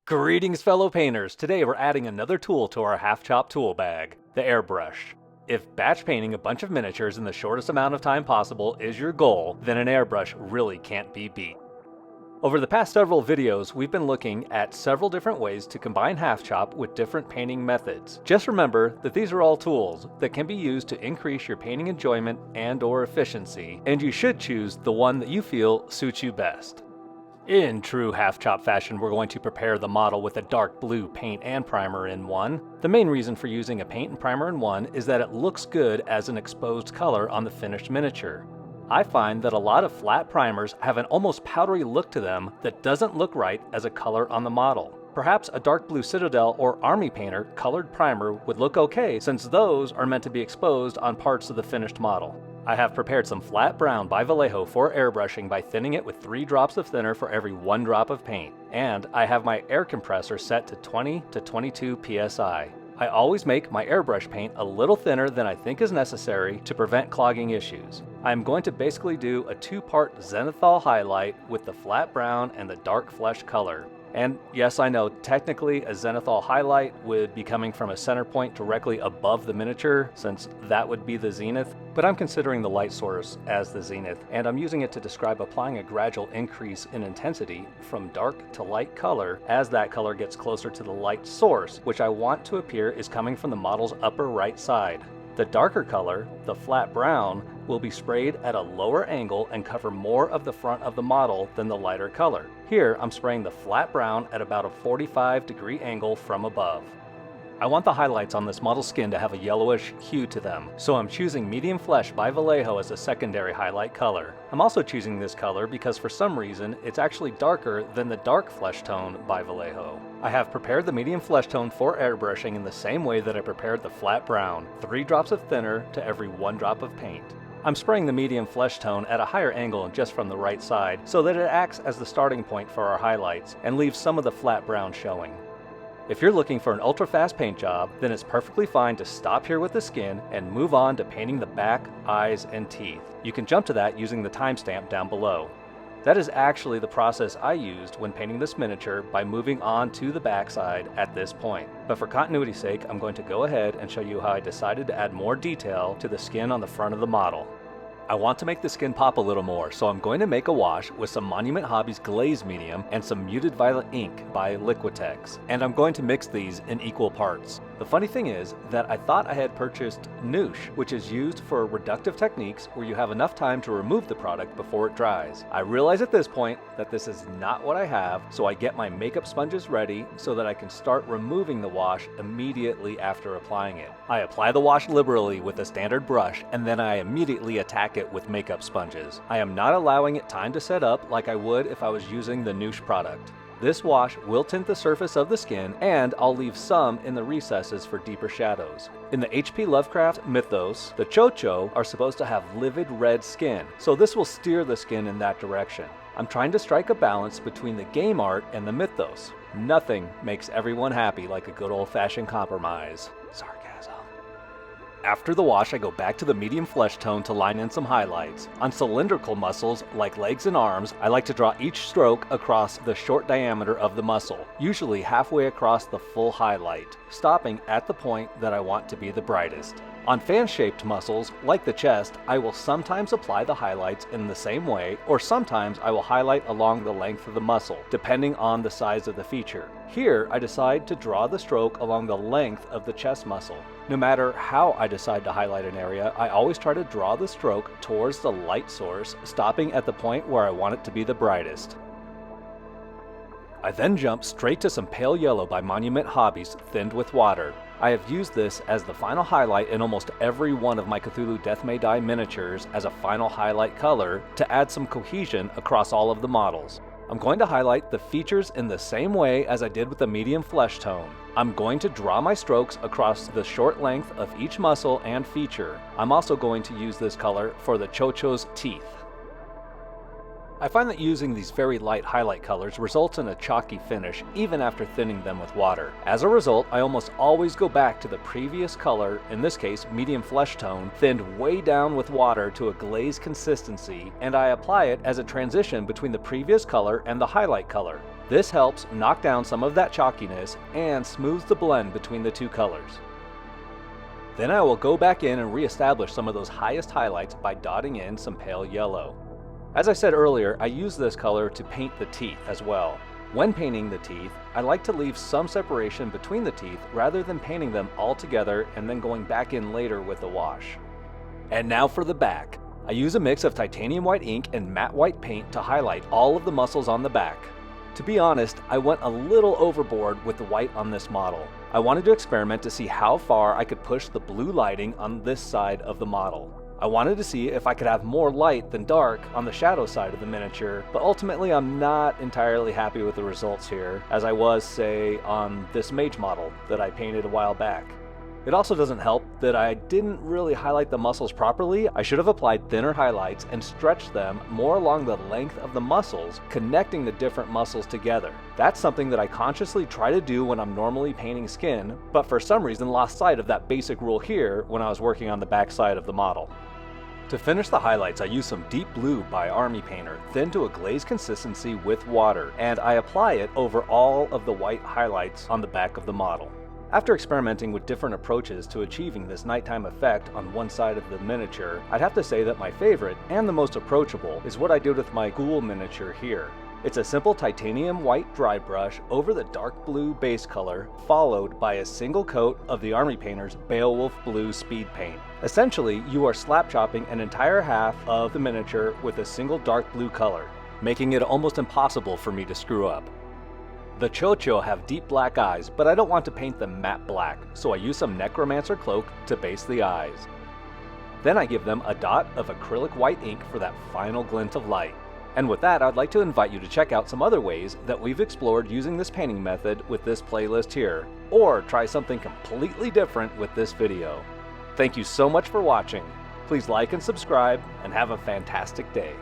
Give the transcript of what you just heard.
Greetings fellow painters, today we're adding another tool to our Halfchop tool bag, the airbrush. If batch painting a bunch of miniatures in the shortest amount of time possible is your goal, then an airbrush really can't be beat. Over the past several videos, we've been looking at several different ways to combine Halfchop with different painting methods. Just remember that these are all tools that can be used to increase your painting enjoyment and/or efficiency, and you should choose the one that you feel suits you best. In true Halfchop fashion, we're going to prepare the model with a dark blue paint and primer in one. The main reason for using a paint and primer in one is that it looks good as an exposed color on the finished miniature. I find that a lot of flat primers have an almost powdery look to them that doesn't look right as a color on the model. Perhaps a dark blue Citadel or Army Painter colored primer would look okay, since those are meant to be exposed on parts of the finished model. I have prepared some flat brown by Vallejo for airbrushing by thinning it with 3 drops of thinner for every 1 drop of paint. And I have my air compressor set to 20 to 22 psi. I always make my airbrush paint a little thinner than I think is necessary to prevent clogging issues. I am going to basically do a 2-part Zenithal highlight with the flat brown and the dark flesh color. And yes, I know, technically a Zenithal highlight would be coming from a center point directly above the miniature, since that would be the zenith, but I'm considering the light source as the zenith, and I'm using it to describe applying a gradual increase in intensity from dark to light color as that color gets closer to the light source, which I want to appear is coming from the model's upper right side. The darker color, the flat brown, will be sprayed at a lower angle and cover more of the front of the model than the lighter color. Here, I'm spraying the flat brown at about a 45-degree angle from above. I want the highlights on this model's skin to have a yellowish hue to them, so I'm choosing medium flesh by Vallejo as a secondary highlight color. I'm also choosing this color because for some reason it's actually darker than the dark flesh tone by Vallejo. I have prepared the medium flesh tone for airbrushing in the same way that I prepared the flat brown, 3 drops of thinner to every 1 drop of paint. I'm spraying the medium flesh tone at a higher angle just from the right side so that it acts as the starting point for our highlights and leaves some of the flat brown showing. If you're looking for an ultra-fast paint job, then it's perfectly fine to stop here with the skin and move on to painting the back, eyes, and teeth. You can jump to that using the timestamp down below. That is actually the process I used when painting this miniature by moving on to the backside at this point. But for continuity's sake, I'm going to go ahead and show you how I decided to add more detail to the skin on the front of the model. I want to make the skin pop a little more, so I'm going to make a wash with some Monument Hobbies Glaze medium and some muted violet ink by Liquitex, and I'm going to mix these in equal parts. The funny thing is that I thought I had purchased Noosh, which is used for reductive techniques where you have enough time to remove the product before it dries. I realize at this point that this is not what I have, so I get my makeup sponges ready so that I can start removing the wash immediately after applying it. I apply the wash liberally with a standard brush, and then I immediately attack it with makeup sponges. I am not allowing it time to set up like I would if I was using the Noosh product. This wash will tint the surface of the skin, and I'll leave some in the recesses for deeper shadows. In the H.P. Lovecraft mythos, the Tcho Tcho are supposed to have livid red skin, so this will steer the skin in that direction. I'm trying to strike a balance between the game art and the mythos. Nothing makes everyone happy like a good old-fashioned compromise. Sarcasm. After the wash, I go back to the medium flesh tone to line in some highlights. On cylindrical muscles, like legs and arms, I like to draw each stroke across the short diameter of the muscle, usually halfway across the full highlight, stopping at the point that I want to be the brightest. On fan-shaped muscles, like the chest, I will sometimes apply the highlights in the same way, or sometimes I will highlight along the length of the muscle, depending on the size of the feature. Here, I decide to draw the stroke along the length of the chest muscle. No matter how I decide to highlight an area, I always try to draw the stroke towards the light source, stopping at the point where I want it to be the brightest. I then jump straight to some pale yellow by Monument Hobbies thinned with water. I have used this as the final highlight in almost every one of my Cthulhu Death May Die miniatures as a final highlight color to add some cohesion across all of the models. I'm going to highlight the features in the same way as I did with the medium flesh tone. I'm going to draw my strokes across the short length of each muscle and feature. I'm also going to use this color for the Tcho Tcho's teeth. I find that using these very light highlight colors results in a chalky finish even after thinning them with water. As a result, I almost always go back to the previous color, in this case medium flesh tone, thinned way down with water to a glaze consistency, and I apply it as a transition between the previous color and the highlight color. This helps knock down some of that chalkiness and smooths the blend between the two colors. Then I will go back in and re-establish some of those highest highlights by dotting in some pale yellow. As I said earlier, I use this color to paint the teeth as well. When painting the teeth, I like to leave some separation between the teeth rather than painting them all together and then going back in later with the wash. And now for the back. I use a mix of titanium white ink and matte white paint to highlight all of the muscles on the back. To be honest, I went a little overboard with the white on this model. I wanted to experiment to see how far I could push the blue lighting on this side of the model. I wanted to see if I could have more light than dark on the shadow side of the miniature, but ultimately I'm not entirely happy with the results here, as I was, say, on this mage model that I painted a while back. It also doesn't help that I didn't really highlight the muscles properly. I should have applied thinner highlights and stretched them more along the length of the muscles, connecting the different muscles together. That's something that I consciously try to do when I'm normally painting skin, but for some reason lost sight of that basic rule here when I was working on the back side of the model. To finish the highlights, I use some deep blue by Army Painter, thin to a glaze consistency with water, and I apply it over all of the white highlights on the back of the model. After experimenting with different approaches to achieving this nighttime effect on one side of the miniature, I'd have to say that my favorite, and the most approachable, is what I did with my ghoul miniature here. It's a simple titanium white dry brush over the dark blue base color, followed by a single coat of the Army Painter's Beowulf Blue Speed Paint. Essentially, you are slap chopping an entire half of the miniature with a single dark blue color, making it almost impossible for me to screw up. The Tcho Tcho have deep black eyes, but I don't want to paint them matte black, so I use some Necromancer cloak to base the eyes. Then I give them a dot of acrylic white ink for that final glint of light. And with that, I'd like to invite you to check out some other ways that we've explored using this painting method with this playlist here, or try something completely different with this video. Thank you so much for watching. Please like and subscribe, and have a fantastic day.